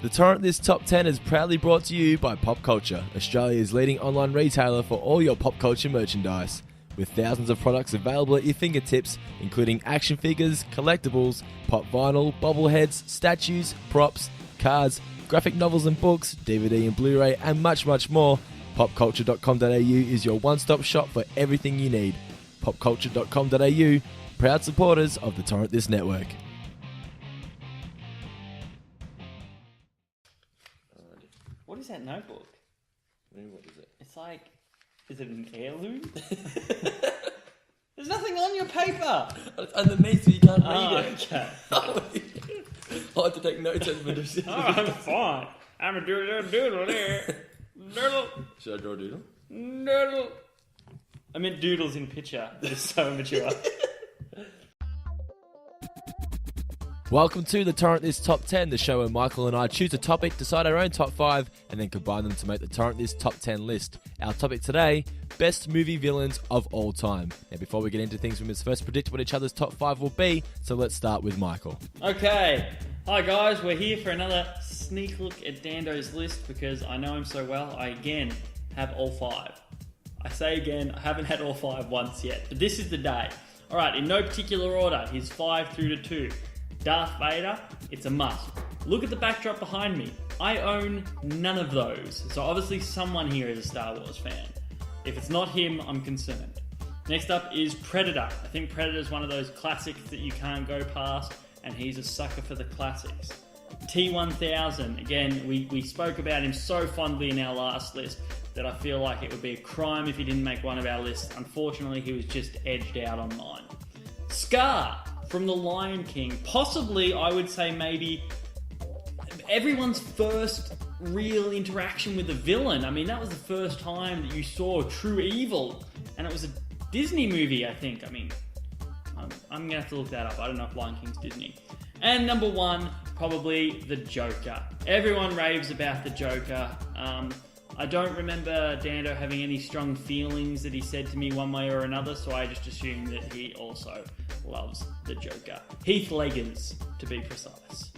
The Torrent This Top 10 is proudly brought to you by Pop Culture, Australia's leading online retailer for all your pop culture merchandise. With thousands of products available at your fingertips, including action figures, collectibles, pop vinyl, bobbleheads, statues, props, cards, graphic novels and books, DVD and Blu-ray, and much, much more, popculture.com.au is your one-stop shop for everything you need. popculture.com.au, proud supporters of the Torrent This network. What is that notebook? What is it? It's like, is it an heirloom? There's nothing on your paper. It's underneath so you can't read it. Okay. I have to take notes as a decision. I'm fine. I'm a doodle there. Doodle. Should I draw a doodle? Doodle. I meant doodles in picture. That is so immature. Welcome to the Torrent This Top 10, the show where Michael and I choose a topic, decide our own top 5, and then combine them to make the Torrent This Top 10 list. Our topic today, best movie villains of all time. Now before we get into things, we must first predict what each other's top 5 will be, so let's start with Michael. Okay. Hi guys, we're here for another sneak look at Dando's list because I know him so well, I again have all 5. I say again, I haven't had all 5 once yet, but this is the day. Alright, in no particular order, here's 5 through to 2. Darth Vader, it's a must. Look at the backdrop behind me. I own none of those. So obviously someone here is a Star Wars fan. If it's not him, I'm concerned. Next up is Predator. I think Predator is one of those classics that you can't go past, and he's a sucker for the classics. T-1000, again, we spoke about him so fondly in our last list that I feel like it would be a crime if he didn't make one of our lists. Unfortunately, he was just edged out on mine. Scar from The Lion King. Possibly, I would say maybe everyone's first real interaction with a villain. I mean, that was the first time that you saw true evil. And it was a Disney movie, I think. I mean, I'm going to have to look that up. I don't know if Lion King's Disney. And number 1, probably the Joker. Everyone raves about the Joker. I don't remember Dando having any strong feelings that he said to me one way or another, so I just assume that he also loves the Joker. Heath Ledger's, to be precise.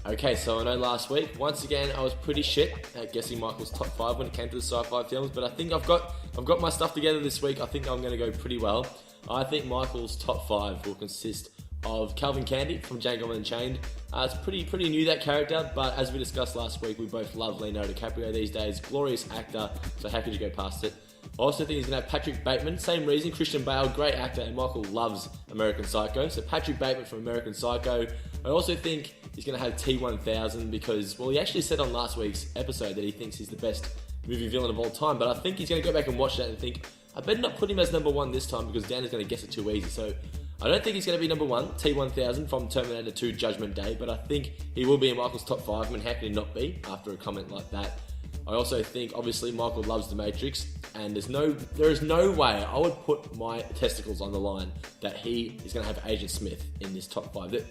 Okay, so I know last week, once again, I was pretty shit at guessing Michael's top 5 when it came to the sci-fi films, but I think I've got my stuff together this week. I think I'm going to go pretty well. I think Michael's top 5 will consist of Calvin Candy from Django Unchained. It's pretty new, that character, but as we discussed last week, we both love Leonardo DiCaprio these days. Glorious actor, so how could you go past it? I also think he's going to have Patrick Bateman, same reason. Christian Bale, great actor, and Michael loves American Psycho, so Patrick Bateman from American Psycho. I also think he's going to have T-1000 because, well, he actually said on last week's episode that he thinks he's the best movie villain of all time, but I think he's going to go back and watch that and think, I better not put him as number 1 this time because Dan is going to guess it too easy. So I don't think he's going to be number 1, T-1000 from Terminator 2 Judgment Day, but I think he will be in Michael's top 5. I mean, how can he not be after a comment like that? I also think, obviously, Michael loves The Matrix, and there is no way I would put my testicles on the line that he is going to have Agent Smith in this top 5.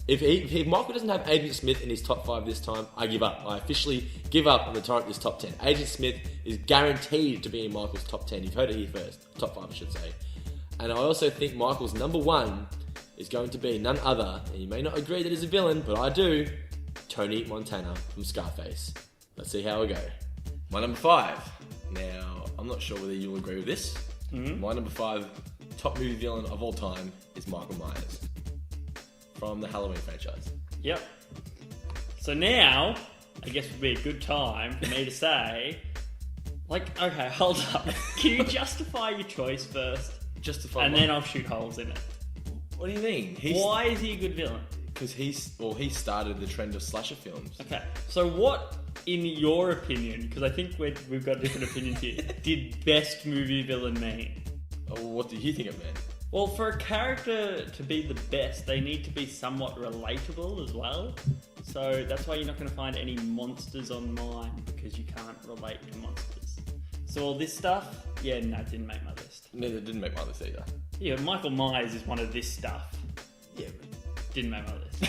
If Michael doesn't have Agent Smith in his top 5 this time, I give up. I officially give up on the Torrent This Top 10. Agent Smith is guaranteed to be in Michael's top 10. You've heard it here first. Top 5, I should say. And I also think Michael's number 1 is going to be none other, and you may not agree that he's a villain, but I do, Tony Montana from Scarface. Let's see how we go. My number 5. Now, I'm not sure whether you'll agree with this. Mm-hmm. My number 5 top movie villain of all time is Michael Myers from the Halloween franchise. Yep. So now, I guess would be a good time for me to say, like, okay, hold up. Can you justify your choice first? Justify and then I'll shoot holes in it. What do you mean? Why is he a good villain? Because he started the trend of slasher films. Okay, so what, in your opinion, because I think we've got different opinions here, did best movie villain mean? Oh, what do you think it meant? Well, for a character to be the best, they need to be somewhat relatable as well. So that's why you're not going to find any monsters on mine, because you can't relate to monsters. So all this stuff, yeah, no, it didn't make my list. No, it didn't make my list either. Yeah, Michael Myers is one of this stuff. Yeah, but didn't make my list.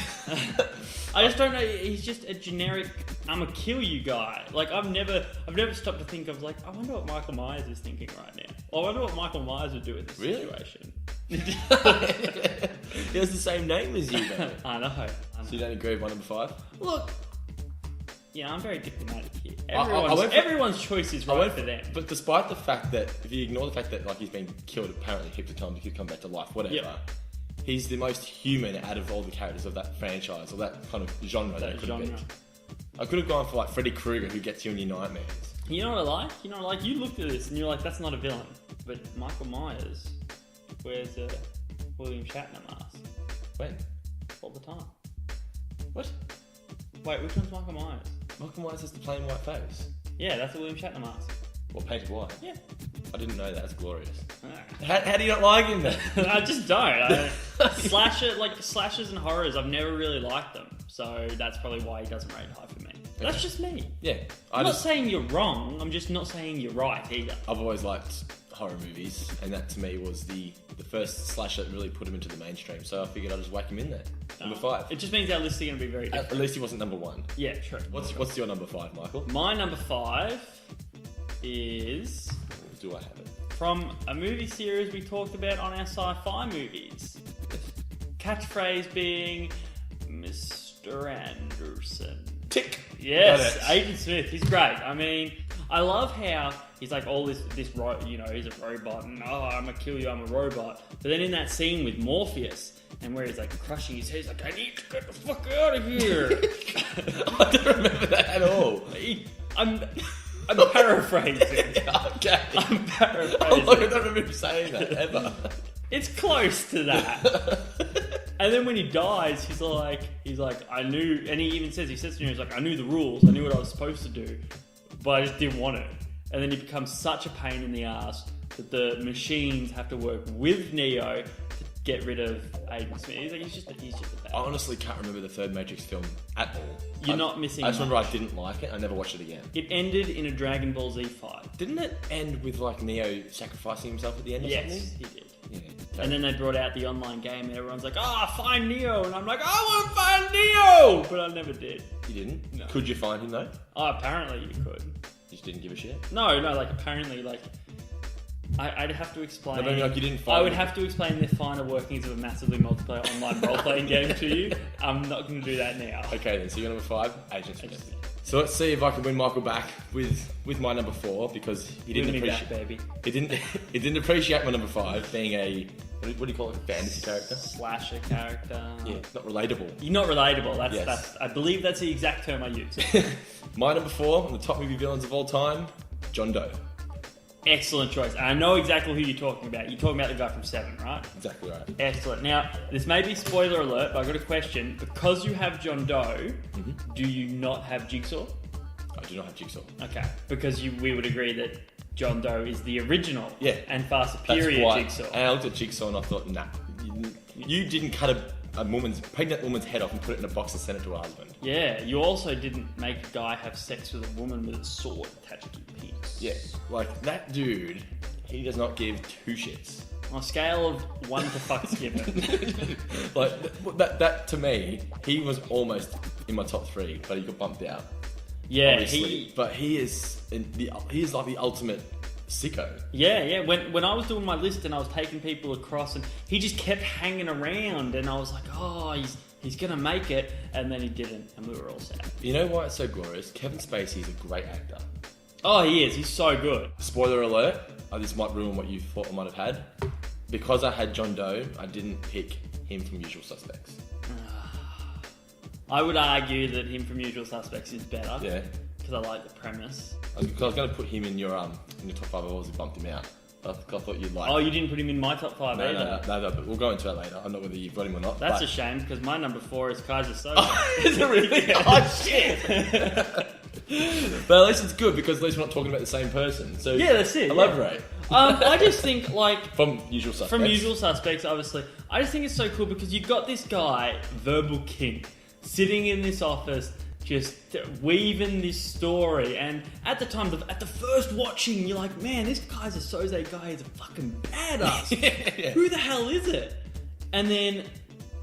I just don't know. He's just a generic "I'ma kill you" guy. Like I've never stopped to think of like, I wonder what Michael Myers is thinking right now. Or I wonder what Michael Myers would do in this situation. He has the same name as you, though. I know. So you don't agree with my number 5? Look, Yeah, I'm very diplomatic here. I went for- Everyone's choice is right for them. But despite the fact that, if you ignore the fact that like he's been killed apparently heaps of times, he could come back to life, whatever. Yep. He's the most human out of all the characters of that franchise or that kind of genre that it could have been. I could have gone for like Freddy Krueger, who gets you in your nightmares. You know what I like? You looked at this and you're like, that's not a villain. But Michael Myers wears a William Shatner mask. When? All the time. What? Wait, which one's Michael Myers? Michael Myers has the plain white face. Yeah, that's a William Shatner mask. What, painted white? Yeah. I didn't know that. That's glorious. Alright. How do you not like him then? I just don't. Slashers and horrors, I've never really liked them. So that's probably why he doesn't rate high for me. That's just me. Yeah. I'm not saying you're wrong, I'm just not saying you're right either. I've always liked horror movies, and that to me was the first slasher that really put him into the mainstream. So I figured I'd just whack him in there. Number 5. It just means our lists are going to be very different. At least he wasn't number 1. Yeah, true. What's your number 5, Michael? My number 5 is... Do I have it? From a movie series we talked about on our sci-fi movies. Catchphrase being Mr. Anderson. Tick! Yes, Agent Smith. He's great. I mean, I love how he's like all this he's a robot and I'm gonna kill you, I'm a robot. But then in that scene with Morpheus, and where he's like crushing his head, he's like, I need to get the fuck out of here. I don't remember that at all. I'm paraphrasing. Okay. I'm paraphrasing. I don't remember him saying that ever. It's close to that. And then when he dies, he's like, I knew, and he says to me, he's like, I knew the rules, I knew what I was supposed to do, but I just didn't want it. And then he becomes such a pain in the ass that the machines have to work with Neo to get rid of Agent Smith. He's just a bad. I honestly can't remember the third Matrix film at all. You're not missing I just much. remember I didn't like it. I never watched it again. It ended in a Dragon Ball Z fight. Didn't it end with like Neo sacrificing himself at the end or something? Yes, he did. Yeah. And then they brought out the online game and everyone's like, find Neo. And I'm like, I want to find Neo! But I never did. You didn't? No. Could you find him though? Oh, apparently you could. You just didn't give a shit? No, like apparently, like I'd have to explain. No, like you didn't find I would have to explain the finer workings of a massively multiplayer online role-playing game to you. I'm not going to do that now. Okay then, so you're number 5, Agent Smith. So let's see if I can win Michael back with my number 4 because he didn't Win me appreciate. back, baby. He didn't appreciate my number 5 being a what do you call it? A fantasy character? Slasher character. Yeah, not relatable. You're not relatable. Yes. That's. I believe that's the exact term I use. My number 4 on the top movie villains of all time, John Doe. Excellent choice. And I know exactly who you're talking about. You're talking about the guy from 7, right? Exactly right. Excellent. Now, this may be spoiler alert, but I've got a question. Because you have John Doe, do you not have Jigsaw? I do not have Jigsaw. Okay. Because we would agree that John Doe is the original and far That's superior why. Jigsaw. And I looked at Jigsaw and I thought, nah, you didn't cut a pregnant woman's head off and put it in a box and send it to her husband. Yeah, you also didn't make a guy have sex with a woman with a sword attached to his penis. Yeah, like that dude, he does not give 2 shits. On a scale of 1 to fucks given. Like that to me, he was almost in my top 3, but he got bumped out. Yeah, obviously. But he is like the ultimate sicko. Yeah. When I was doing my list and I was taking people across, and he just kept hanging around, and I was like, oh, he's gonna make it, and then he didn't, and we were all sad. You know why it's so glorious? Kevin Spacey is a great actor. Oh, he is. He's so good. Spoiler alert, this might ruin what you thought I might have had. Because I had John Doe, I didn't pick him from Usual Suspects. I would argue that him from Usual Suspects is better. Yeah. Because I like the premise. I was going to put him in your top 5. I obviously bumped him out. I thought you'd like. Oh, you didn't put him in my top 5 either? No, but we'll go into that later. I don't know whether you've got him or not. That's a shame, because my number 4 is Kaiser Soze. Oh, is it really? Oh, shit! But at least it's good, because at least we're not talking about the same person. So yeah, that's it. Elaborate. Yeah. I just think, like... From Usual Suspects. From Usual Suspects, obviously. I just think it's so cool, because you've got this guy, Verbal King, sitting in this office, just weaving this story, and at the time, at the first watching, you're like, man, this Kaiser Soze guy is a fucking badass. Yeah. Who the hell is it? And then,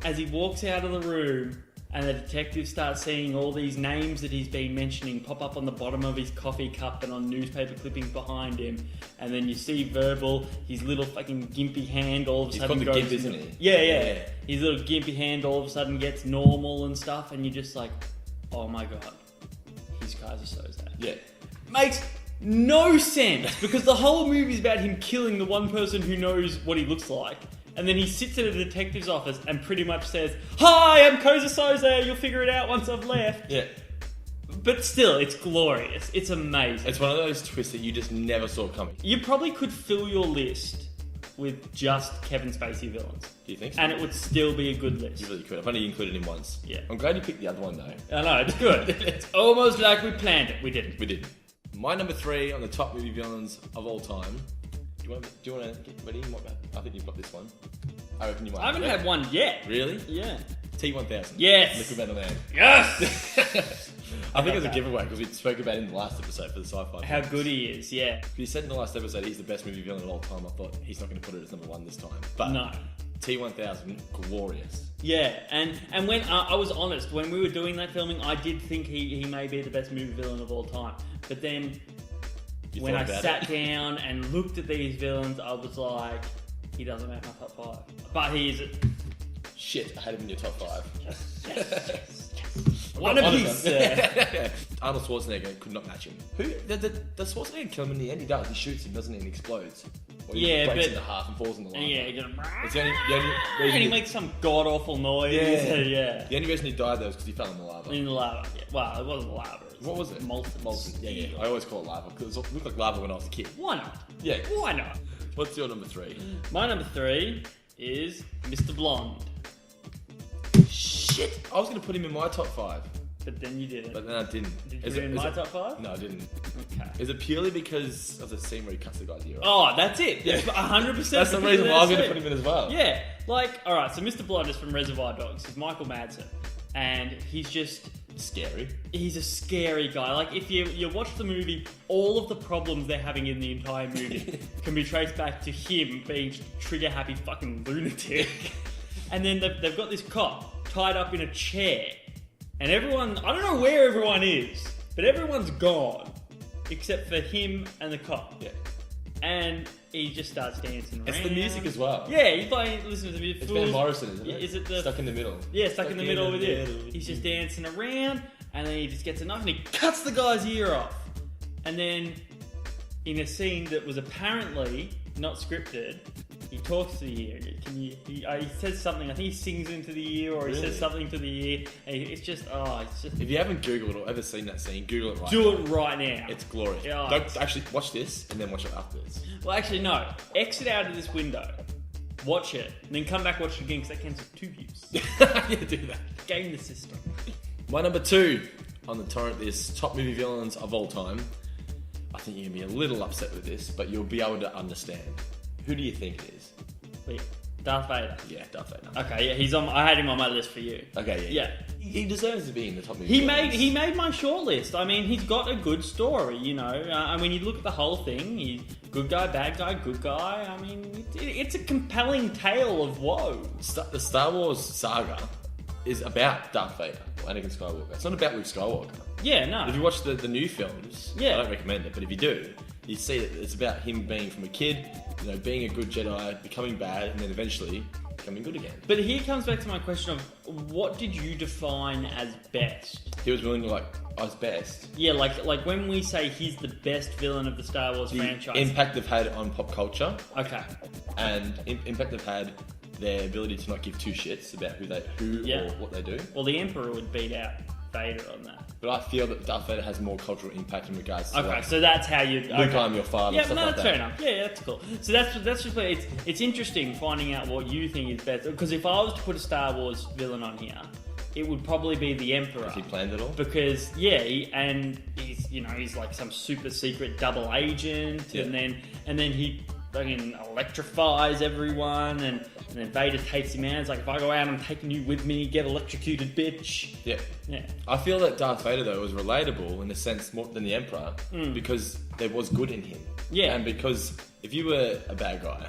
as he walks out of the room, and the detective starts seeing all these names that he's been mentioning pop up on the bottom of his coffee cup and on newspaper clippings behind him, and then you see Verbal, his little fucking gimpy hand all of a sudden goes... He's called the Gimp, isn't he? Yeah. His little gimpy hand all of a sudden gets normal and stuff, and you're just like, oh my god, he's is Kaiser Soze. Yeah. Makes no sense because the whole movie is about him killing the one person who knows what he looks like. And then he sits at a detective's office and pretty much says, "Hi, I'm Kaiser Soze. You'll figure it out once I've left." Yeah. But still, it's glorious. It's amazing. It's one of those twists that you just never saw coming. You probably could fill your list with just Kevin Spacey villains. Do you think so? And it would still be a good list. You really could. I've only included him once. Yeah. I'm glad you picked the other one though. I know, it's good. It's almost like we planned it. We didn't. We didn't. My number 3 on the top movie villains of all time. Do you want to get ready? I think you've got this one. I reckon you might. I haven't had one yet. Really? Yeah. T-1000. Yes. Liquid Metal Man. Yes! I think it's a giveaway because we spoke about him in the last episode for the sci-fi. How good he is, yeah. He said in the last episode he's the best movie villain of all time. I thought he's not going to put it as number 1 this time. But No. T-1000, glorious. Yeah, and when I was honest, when we were doing that filming, I did think he may be the best movie villain of all time. But then when I sat down and looked at these villains, I was like, he doesn't make my top 5. But he is... Shit, I had him in your top 5. Yes. One apiece. Arnold Schwarzenegger could not match him. Does Schwarzenegger kill him in the end? He does. He shoots him, doesn't he? And explodes. Or he breaks into half and falls in the lava. Yeah, he goes... It's the only reason And he makes some god-awful noise. Yeah. The only reason he died though was because he fell in the lava. In the lava. Yeah. Well, it wasn't lava. What was it? Molten. Yeah. I always call it lava because it looked like lava when I was a kid. Why not? Yeah. Why not? What's your number 3? My number 3 is Mr. Blonde. Shit! I was going to put him in my top 5. But then you didn't. But then I didn't. Did you put him in my top 5? No, I didn't. Okay. Is it purely because of the scene where he cuts the guy's ear off? Oh, that's it. Yeah. 100%. That's the reason why I'm going to put him in as well. Yeah. Like, alright, so Mr. Blonde is from Reservoir Dogs. He's Michael Madsen. And he's just... Scary. He's a scary guy. Like, if you watch the movie, all of the problems they're having in the entire movie can be traced back to him being trigger-happy fucking lunatic. And then they've got this cop tied up in a chair. And everyone... I don't know where everyone is, but everyone's gone. Except for him and the cop. Yeah. And he just starts dancing around. It's the music as well. Yeah, he's playing, listening to the music. It's Van Morrison, isn't it? Is it the... Stuck in the Middle. Yeah, Stuck in the Middle with it. He's just dancing around, and then he just gets enough, and he cuts the guy's ear off. And then, in a scene that was apparently not scripted, he talks to the ear. He says something. I think he sings into the ear, or he says something to the ear. And it's just. If you haven't Googled or ever seen that scene, Google it right now. Do it right now. It's glorious. Yeah, Don't actually watch this and then watch it afterwards. Well, actually, no. Exit out of this window, watch it, and then come back watch it again because that counts as 2 views. Yeah, do that. Game the system. My number 2 on the torrent is top movie villains of all time. I think you're going to be a little upset with this, but you'll be able to understand. Who do you think it is? Wait, Darth Vader. Yeah, Darth Vader. Okay, yeah, he's on. I had him on my list for you. Okay, yeah. He deserves to be in the top movie. He made my shortlist. I mean, he's got a good story. You know, I mean, you look at the whole thing. He's good guy, bad guy, good guy. I mean, it's a compelling tale of woe. The Star Wars saga is about Darth Vader or Anakin Skywalker. It's not about Luke Skywalker. Yeah, no. If you watch the new films, yeah. I don't recommend it, but if you do, you see that it's about him being from a kid, you know, being a good Jedi, becoming bad, and then eventually becoming good again. But here comes back to my question of what did you define as best? He was willing to as best. Yeah, like when we say he's the best villain of the Star Wars franchise. Impact they've had on pop culture. Okay. And impact they've had their ability to not give 2 shits about who or what they do. Well, the Emperor would beat out Vader on that. But I feel that Darth Vader has more cultural impact in regards to okay, so that's how you... Luke, I'm your father. Yeah, stuff no, like that's that. fair enough. Yeah, that's cool. So that's just where it's interesting finding out what you think is best. Because if I was to put a Star Wars villain on here, it would probably be the Emperor. Has he planned it all? Because he's like some super secret double agent, Yeah. and then he fucking electrifies everyone, and then Vader takes him out. It's like, if I go out, I'm taking you with me. Get electrocuted, bitch. Yeah. Yeah. I feel that Darth Vader, though, was relatable in a sense more than the Emperor because there was good in him. Yeah. And because if you were a bad guy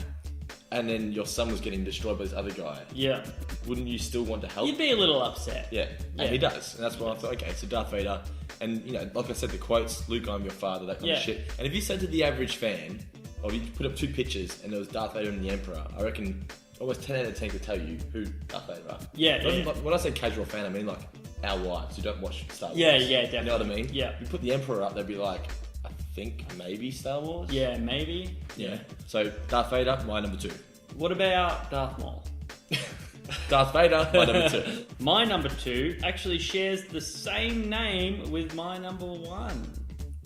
and then your son was getting destroyed by this other guy, Yeah. wouldn't you still want to help? You'd be a little upset. Yeah. Yeah. And he does. And that's why I thought, okay, so Darth Vader, and, you know, like I said, the quotes, Luke, I'm your father, that kind of shit. And if you said to the average fan, or you put up 2 pictures and there was Darth Vader and the Emperor, I reckon almost 10 out of 10 could tell you who Darth Vader are. Yeah. When I say casual fan, I mean like our wives who don't watch Star Wars. Yeah, definitely. You know what I mean? Yeah. You put the Emperor up, they'd be like, I think maybe Star Wars? Yeah, maybe. Yeah. So, Darth Vader, my number 2. What about Darth Maul? Darth Vader, my number 2. My number 2 actually shares the same name with my number 1.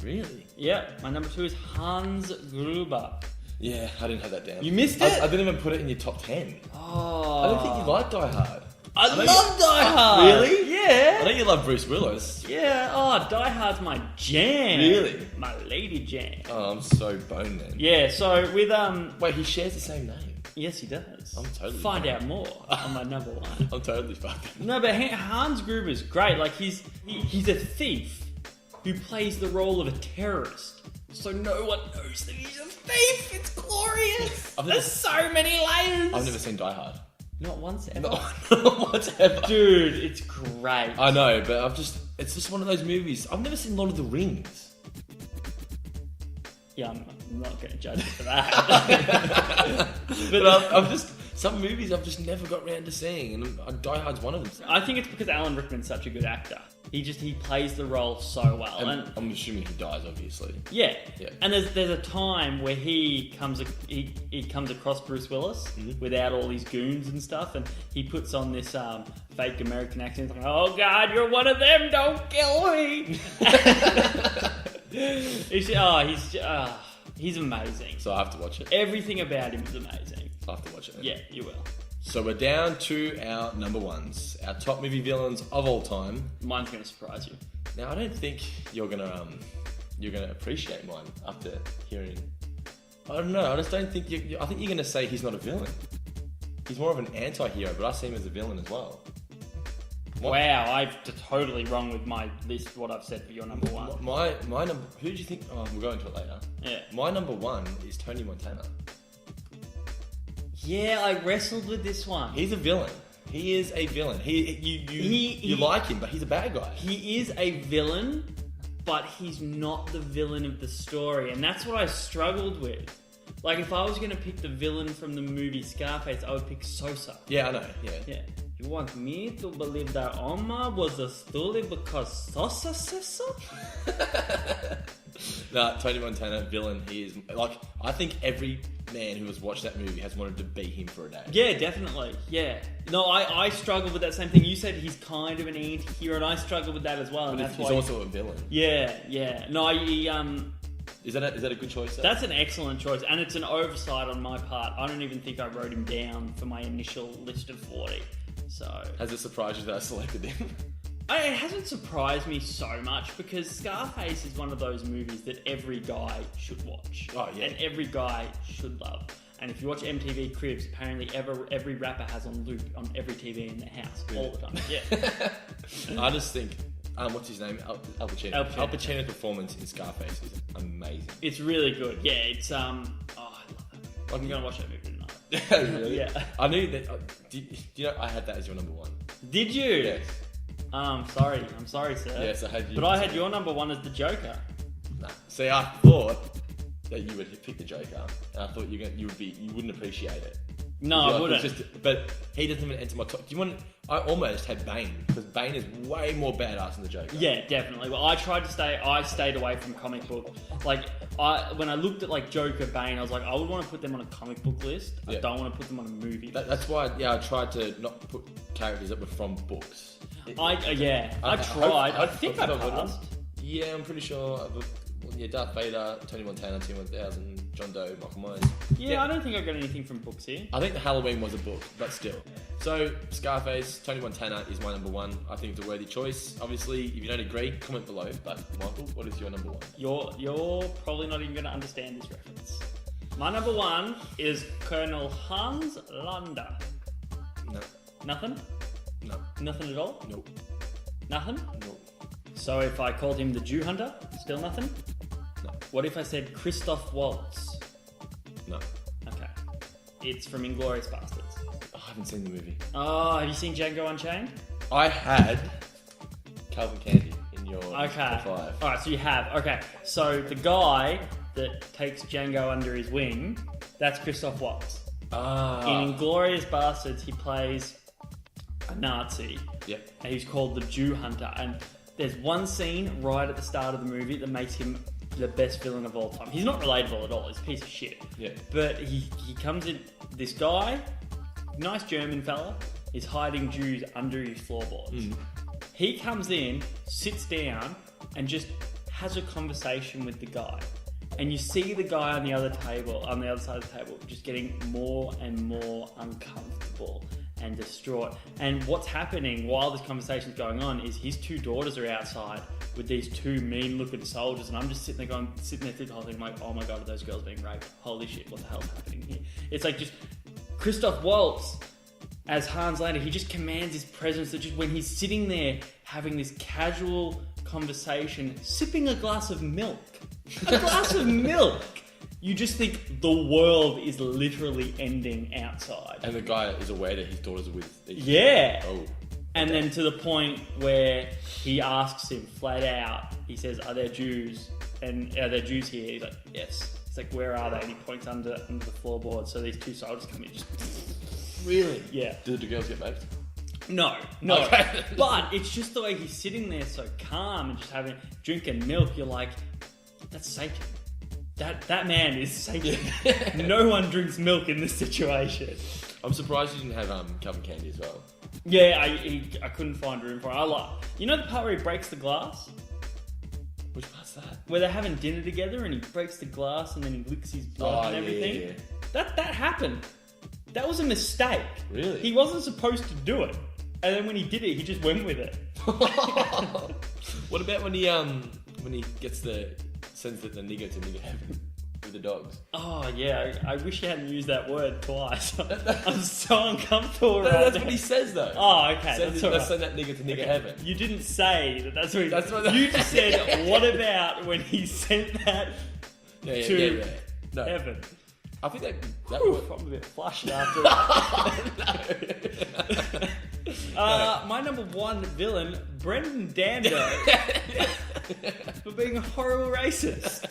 Really? Yeah, my number 2 is Hans Gruber. Yeah, I didn't have that down. You missed it? I didn't even put it in your top 10. Oh. I don't think you like Die Hard. I love Die Hard. Really? Yeah. I know you love Bruce Willis. Yeah. Oh, Die Hard's my jam. Really? My lady jam. Oh, I'm so boned then. Yeah. So with Wait, he shares the same name. Yes, he does. I'm totally Find fucked. out more on my number 1. I'm totally fucked. No, but Hans Gruber's great. Like he's a thief who plays the role of a terrorist. So no one knows that he's a thief. It's glorious. There's so many layers. I've never seen Die Hard. Not once ever. Not whatever. Dude, it's great. I know, but it's just one of those movies. I've never seen Lord of the Rings. Yeah, I'm not going to judge you for that. But I've just, some movies I've just never got round to seeing, and Die Hard's one of them. I think it's because Alan Rickman's such a good actor. He plays the role so well. And I'm assuming he dies, obviously. Yeah. Yeah. And there's a time where he comes across Bruce Willis without all these goons and stuff, and he puts on this fake American accent, like, "Oh God, you're one of them! Don't kill me!" He's amazing. So I have to watch it. Everything about him is amazing. I have to watch it. Yeah, you will. So we're down to our number 1s, our top movie villains of all time. Mine's going to surprise you. Now I don't think you're gonna appreciate mine after hearing. I don't know. I just don't think I think you're gonna say he's not a villain. He's more of an anti-hero, but I see him as a villain as well. Wow, I'm totally wrong with my list. What I've said for your number 1. My number. Who do you think? Oh, we'll go into it later. Yeah. My number 1 is Tony Montana. Yeah, I wrestled with this one. He's a villain. He is a villain. You like him, but he's a bad guy. He is a villain, but he's not the villain of the story, and that's what I struggled with. Like, if I was going to pick the villain from the movie Scarface, I would pick Sosa. Yeah, I know. Yeah. Yeah. You want me to believe that Omar was a story because Sosa says so? No, Tony Montana, villain. He is like, I think every man who has watched that movie has wanted to beat him for a day. Yeah, definitely. Yeah. No, I struggle with that same thing. You said he's kind of an anti-hero, and I struggle with that as well. But and he's also a villain. Yeah. No, Is that a good choice? Though? That's an excellent choice, and it's an oversight on my part. I don't even think I wrote him down for my initial list of 40. So has it surprised you that I selected him? It hasn't surprised me so much because Scarface is one of those movies that every guy should watch. Oh, yeah. And every guy should love. And if you watch MTV Cribs, apparently every rapper has on loop on every TV in their house all the time. Yeah. I just think, what's his name? Al Pacino. Al Pacino's performance in Scarface is amazing. It's really good. Yeah, it's I love that. I'm gonna watch that movie tonight. Really? Yeah. I knew that. Do you know I had that as your number 1? Did you? Yes. I'm sorry, sir. Yes, I had you. But I had your number 1 as the Joker. Nah. See, I thought that you would pick the Joker, and I thought you wouldn't appreciate it. No, I wouldn't. But he doesn't even enter my top. Do you want? I almost had Bane because Bane is way more badass than the Joker. Yeah, definitely. Well, I stayed away from comic book. Like, when I looked at like Joker, Bane, I was like, I would want to put them on a comic book list. I don't want to put them on a movie. That's why. Yeah, I tried to not put characters that were from books. I tried. I think I passed. Yeah, I'm pretty sure. Darth Vader, Tony Montana, T-1000, John Doe, Michael Myers. Yeah, I don't think I got anything from books here. I think Halloween was a book, but still. So, Scarface, Tony Montana is my number 1. I think it's a worthy choice. Obviously, if you don't agree, comment below. But, Michael, what is your number 1? You're probably not even going to understand this reference. My number 1 is Colonel Hans Landa. No. Nothing? No. Nothing at all? Nope. Nothing? Nope. So if I called him the Jew Hunter, still nothing? No. What if I said Christoph Waltz? No. Okay. It's from Inglourious Bastards. I haven't seen the movie. Oh, have you seen Django Unchained? I had Calvin Candy in your top 5. Alright, so you have. Okay. So the guy that takes Django under his wing, that's Christoph Waltz. In Inglourious Bastards, he plays a Nazi. Yep. And he's called the Jew Hunter. And there's one scene right at the start of the movie that makes him the best villain of all time. He's not relatable at all. He's a piece of shit. Yeah. But he comes in, this guy, nice German fella, is hiding Jews under his floorboards. Mm. He comes in, sits down, and just has a conversation with the guy. And you see the guy on the other side of the table, just getting more and more uncomfortable and distraught. And what's happening while this conversation's going on is his two daughters are outside with these two mean-looking soldiers, and I'm just sitting there through the whole thing, like, oh my god, are those girls being raped? Holy shit, what the hell's happening here? It's like just Christoph Waltz as Hans Lander. He just commands his presence. That just when he's sitting there having this casual conversation, sipping a glass of milk. A glass of milk! You just think the world is literally ending outside. And the guy is aware that his daughters are with each other. Yeah! Oh. And then to the point where he asks him flat out, he says, are there Jews? And are there Jews here? He's like, yes. He's like, where are they? And he points under the floorboard. So these two soldiers come in, just... Really? Yeah. Did the girls get raped? No. Okay. But it's just the way he's sitting there so calm and just drinking milk. You're like, that's Satan. That man is Satan. No one drinks milk in this situation. I'm surprised you didn't have Calvin Candy as well. Yeah, I couldn't find room for it. You know the part where he breaks the glass? Which part's that? Where they're having dinner together and he breaks the glass and then he licks his blood and everything? Yeah. That happened. That was a mistake. Really? He wasn't supposed to do it. And then when he did it, he just went with it. What about when he sends the nigger to nigger heaven with the dogs? Oh yeah, I wish you hadn't used that word twice. I'm so uncomfortable right That's now. what he says though. Oh, okay. Let's send that nigger to nigger heaven. You didn't say that. That's what he. That's what you just said. What about when he sent that to No. heaven? I think that Whew, I'm a bit flushed after that. My number one villain, Brendan Dando, for being a horrible racist.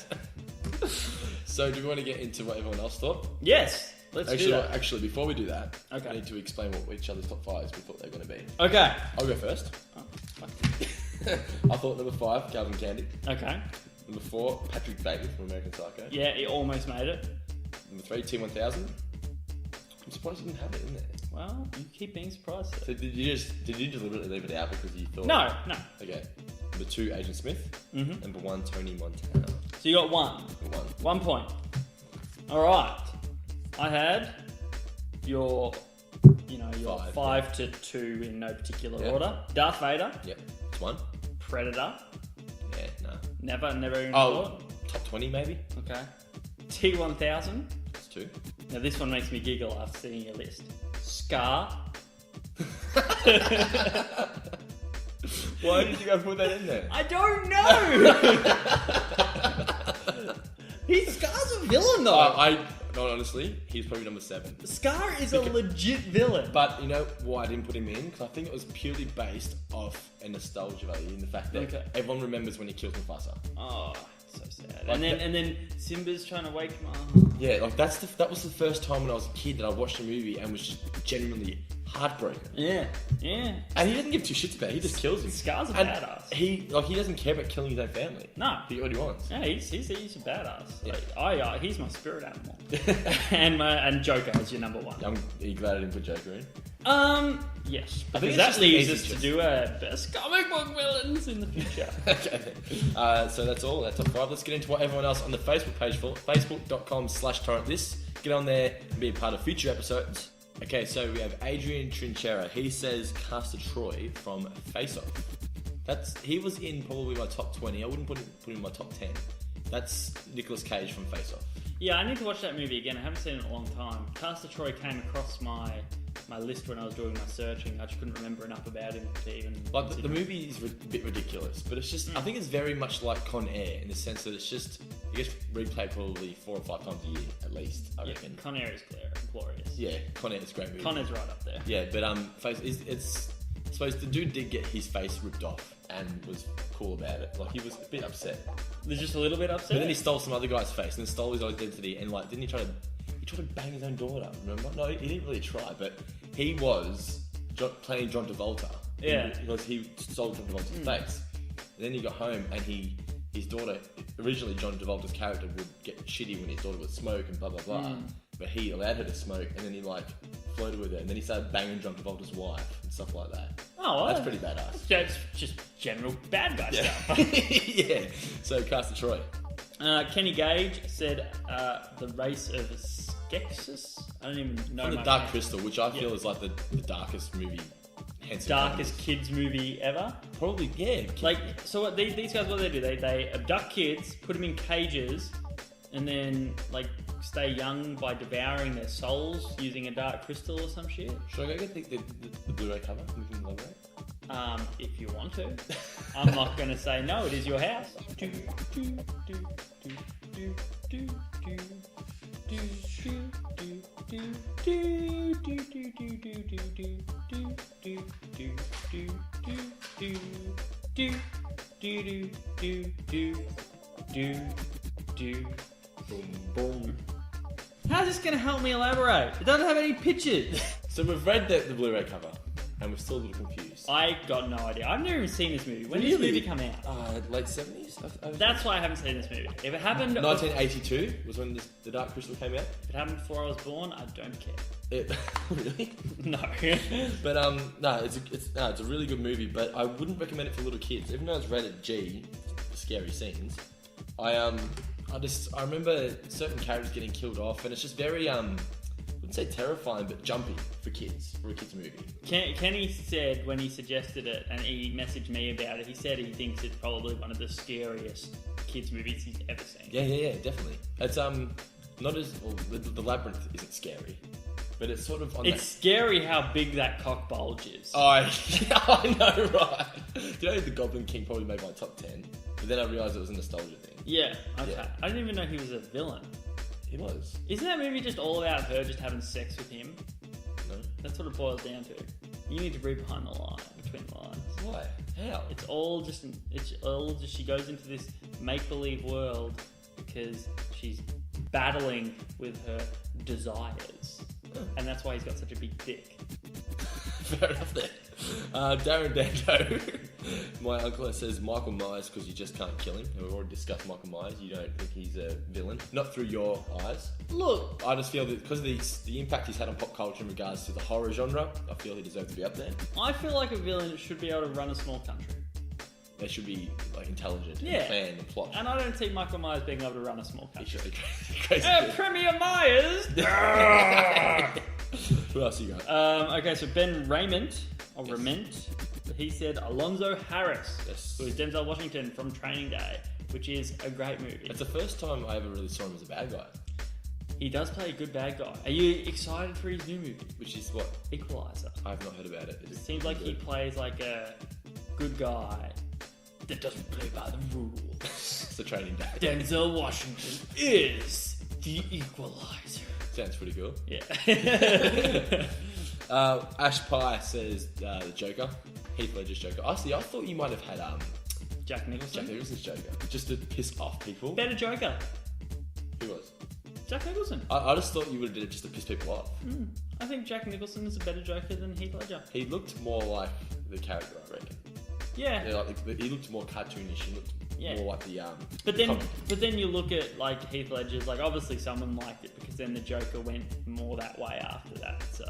So, do we want to get into what everyone else thought? Yes, let's do that. Actually, before we do that, Okay. I need to explain what each other's top fives we thought they were going to be. Okay. I'll go first. Oh, fuck. I thought number 5, Calvin Candy. Okay. Number 4, Patrick Bateman from American Psycho. Yeah, he almost made it. Number 3, T-1000. I'm surprised you didn't have it in there. Well, you keep being surprised. So did you deliberately leave it out because you thought? No. Okay. Number 2, Agent Smith. Mm-hmm. Number 1, Tony Montana. So you got one. Number 1. 1 point. All right. I had your 5 to 2 in no particular order. Darth Vader. Yep. It's 1. Predator. Yeah. No. Never even Oh, thought. top 20 maybe. Okay. T-1000. That's 2. Now this one makes me giggle after seeing your list. Scar. Why did you go put that in there? I don't know. Scar's a villain though. No, honestly, he's probably number 7. Scar is a legit villain. But you know why I didn't put him in? Because I think it was purely based off a nostalgia value in the fact that everyone remembers when he kills Mufasa. Oh, so sad. Like and then Simba's trying to wake him up. Yeah, like that was the first time when I was a kid that I watched a movie and was just genuinely heartbroken. Yeah. And he doesn't give 2 shits about it. He just kills him. Scar's a and badass. He doesn't care about killing his own family. No. He already wants. Yeah, he's a badass. Yeah. Like, he's my spirit animal. and Joker is your number 1. Are you glad I didn't put Joker in? Yes. I think Because that it's leads just us to do best comic book villains in the future. Okay. So that's all. That's top 5. Let's get into what everyone else on the Facebook page for. Facebook.com/torrent this. Get on there and be a part of future episodes. Okay, so we have Adrian Trinchera. He says Castor Troy from Face Off. He was in probably my top 20. I wouldn't put him in my top 10. That's Nicolas Cage from Face Off. Yeah, I need to watch that movie again. I haven't seen it in a long time. Castor Troy came across my list when I was doing my searching. I just couldn't remember enough about him to even... Like, the movie is a bit ridiculous, but it's just... I think it's very much like Con Air in the sense that it's just... It gets replayed probably 4 or 5 times a year, at least, I reckon. Con Air is glorious. Yeah, Con Air is a great movie. Con Air's right up there. Yeah, but it's... I suppose the dude did get his face ripped off and was cool about it. Like, he was a bit upset. They're just a little bit upset? But then he stole some other guy's face and then stole his identity and, like, didn't he try to bang his own daughter, remember? No, he didn't really try, but he was playing John Travolta. Yeah. Because he sold John Travolta's face. And then he got home and his daughter, originally John Travolta's character would get shitty when his daughter would smoke and blah, blah, blah. But he allowed her to smoke and then he like flirted with her and then he started banging John Travolta's wife and stuff like that. Oh, well, that's pretty badass. That's just general bad guy stuff. Yeah. So cast of Troy. Kenny Gage said the race of Skeksis. I don't even know. From the Dark Crystal, which I feel is like the darkest movie. Darkest kids movie ever. Probably, yeah. Like, so what these guys, what do? They abduct kids, put them in cages, and then like stay young by devouring their souls using a dark crystal or some shit. Should I go get the Blu-ray cover? We can elaborate. If you want to. I'm not going to say no. It is your house. Boom. How's this going to help me elaborate? It doesn't have any pictures. So we've read the Blu-ray cover, and we're still a little confused. I got no idea. I've never even seen this movie. When did this movie come out? Late 70s? That's why I haven't seen this movie. If it happened... 1982 was when the Dark Crystal came out. If it happened before I was born, I don't care. Really? No. But no, it's a really good movie, but I wouldn't recommend it for little kids. Even though it's rated G for scary scenes, I remember certain characters getting killed off, and it's just very I wouldn't say terrifying, but jumpy for a kids movie. Kenny said when he suggested it, and he messaged me about it, he said he thinks it's probably one of the scariest kids movies he's ever seen. Yeah, definitely. It's not as well, the Labyrinth isn't scary, but it's sort of on. It's scary how big that cock bulge is. Oh, yeah, I know, right? You know, the Goblin King probably made my top 10, but then I realised it was a nostalgia thing. Yeah, okay. Yeah. I didn't even know he was a villain. He was. Isn't that movie just all about her just having sex with him? No. That's what it boils down to. You need to read behind the line, between the lines. Why? How? It's all just she goes into this make-believe world because she's battling with her desires. And that's why he's got such a big dick. Fair enough there. Darren Dando, my uncle, says Michael Myers because you just can't kill him. And we've already discussed Michael Myers. You don't think he's a villain. Not through your eyes. Look, I just feel that because of the impact he's had on pop culture in regards to the horror genre, I feel he deserves to be up there. I feel like a villain should be able to run a small country. They should be like intelligent and Yeah. plan and plot. And I don't see Michael Myers being able to run a small He country. should be crazy. Premier Myers! Who else you got? Okay, so Ben Raymond, or Rament, he said Alonzo Harris, Yes. who is Denzel Washington from Training Day, which is a great movie. It's the first time I ever really saw him as a bad guy. He does play a good bad guy. Are you excited for his new movie? Which is what? Equalizer. I've not heard about it. It seems like he plays like a good guy that doesn't play by the rules. It's the Training Day. Denzel Washington is the Equalizer. Sounds pretty cool. Yeah. Ash Pye says the Joker. Heath Ledger's Joker. I thought you might have had Jack Nicholson. Jack Nicholson's Joker. Just to piss off people. Better Joker. Who was? Jack Nicholson. I just thought you would have did it just to piss people off. I think Jack Nicholson is a better Joker than Heath Ledger. He looked more like the character, I reckon. Yeah. He looked more cartoonish. He looked more like the But then you look at like Heath Ledger's, like obviously someone liked it because then the Joker went more that way after that. So,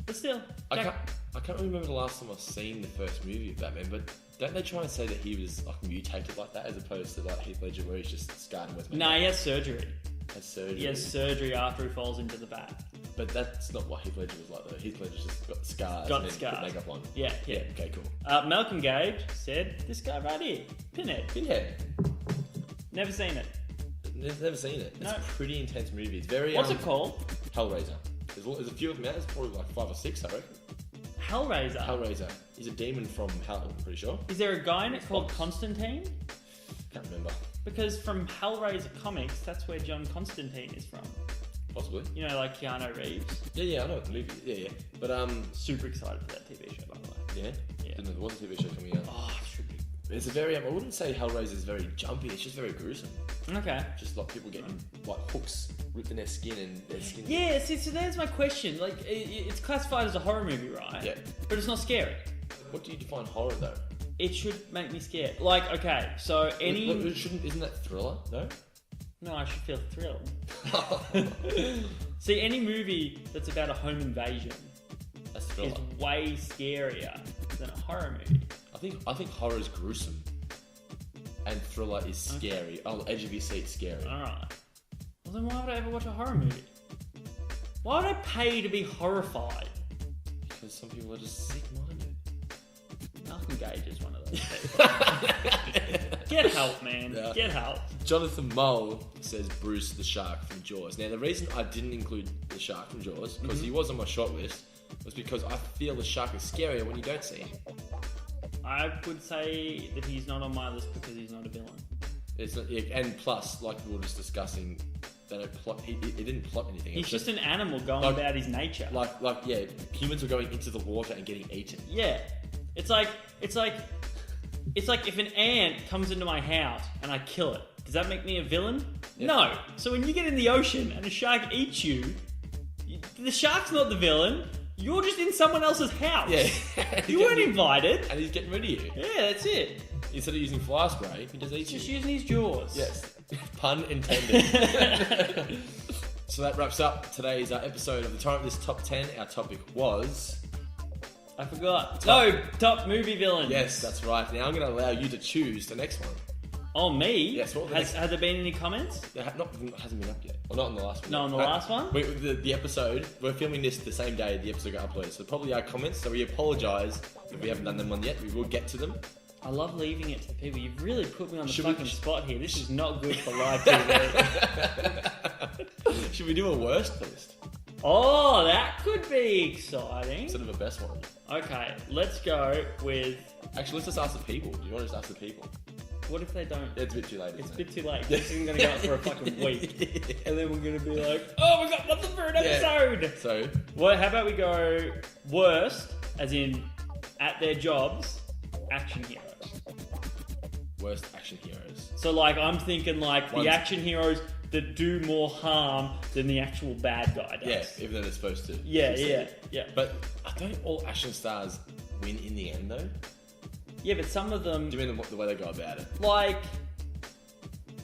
but still, I can't remember the last time I've seen the first movie of Batman, but don't they try and say that he was like mutated like that as opposed to like Heath Ledger where he's just scarred and with makeup? No, he has surgery. He has surgery after he falls into the bat. But that's not what Heath Ledger was like though. Heath Ledger just got scars Got and then scars. put makeup on. Yeah. Okay, cool. Malcolm Gage said, this guy right here, Pinhead. Never seen it. Never seen it. It's No. a pretty intense movie. It's very What's it called? Hellraiser. There's a few of them out. There's probably like 5 or 6, I reckon. Hellraiser. Hellraiser. He's a demon from hell, I'm pretty sure. Is there a guy in it called Constantine? Can't remember. Because from Hellraiser comics, that's where John Constantine is from. Possibly. You know, like Keanu Reeves. Yeah, I know the movie. Yeah. But Super excited for that TV show, by the way. yeah. Yeah. Didn't know there was a TV show coming out. Oh, it should be It's a very, I wouldn't say Hellraiser is very jumpy, it's just very gruesome. Okay. Just like people getting like hooks ripped in their skin and their skin. Yeah, see, so there's my question. Like, it's classified as a horror movie, right? Yeah. But it's not scary. What do you define horror though? It should make me scared. Like, okay, so Isn't that thriller, no? No, I should feel thrilled. See, any movie that's about a home invasion That's thriller. is way scarier than a horror movie. I think horror is gruesome. And thriller is scary. On the edge of your seat, scary. Alright. Well, then why would I ever watch a horror movie? Why would I pay to be horrified? Because some people are just sick-minded. Malcolm Gage is one of those people. Get help, man. Yeah. Get help. Jonathan Mull says Bruce the Shark from Jaws. Now, the reason I didn't include the shark from Jaws, because he was on my short list, was because I feel the shark is scarier when you don't see him. I would say that he's not on my list because he's not a villain. It's not, and plus, like we were just discussing, they don't plot. He didn't plot anything. He's just an animal going about his nature. Like humans are going into the water and getting eaten. Yeah, it's like if an ant comes into my house and I kill it, does that make me a villain? Yeah. No. So when you get in the ocean and a shark eats you, the shark's not the villain. You're just in someone else's house. Yeah. You weren't invited. And he's getting rid of you. Yeah, that's it. Instead of using fly spray, he just eats He's just you. using his jaws. Yes. Pun intended. So that wraps up today's episode of the Torrent List Top 10. Our topic was... I forgot. Top movie villains. Yes, that's right. Now I'm going to allow you to choose the next one. Oh, me? Yes. What has there been any comments? It hasn't been up yet. Well, not on the last one. No, on the last one? The episode, we're filming this the same day the episode got uploaded. So probably our comments, so we apologise if we haven't done them on yet. We will get to them. I love leaving it to the people. You've really put me on the fucking spot here. This is not good for live TV. Should we do a worst list? Oh, that could be exciting. Instead of a best one. Okay, let's go with... Actually, let's just ask the people. Do you want to just ask the people? What if they don't? It's a bit too late. It's a bit too late. This isn't going to go up for a fucking week. And then we're going to be like, oh, we got nothing for an episode. Yeah. So? Well, how about we go worst, as in at their jobs, action heroes. Worst action heroes. So, like, I'm thinking, like, the action heroes that do more harm than the actual bad guy does. Yeah, even though they're supposed to. Yeah. But don't all action stars win in the end, though? Yeah, but some of them... Do you mean the way they go about it? Like...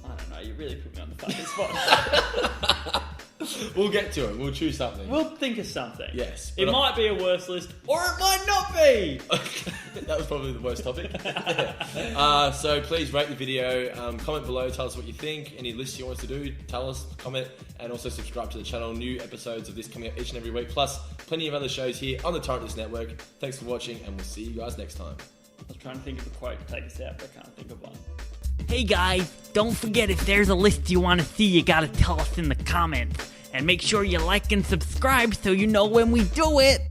I don't know, you really put me on the fucking spot. We'll get to it. We'll choose something. We'll think of something. Yes. It might be a worst list, or it might not be! That was probably the worst topic. So please rate the video, comment below, tell us what you think, any lists you want us to do, tell us, comment, and also subscribe to the channel. New episodes of this coming up each and every week, plus plenty of other shows here on the Torrent List Network. Thanks for watching, and we'll see you guys next time. I was trying to think of a quote to take us out, but I can't think of one. Hey guys, don't forget if there's a list you want to see, you gotta tell us in the comments. And make sure you like and subscribe so you know when we do it.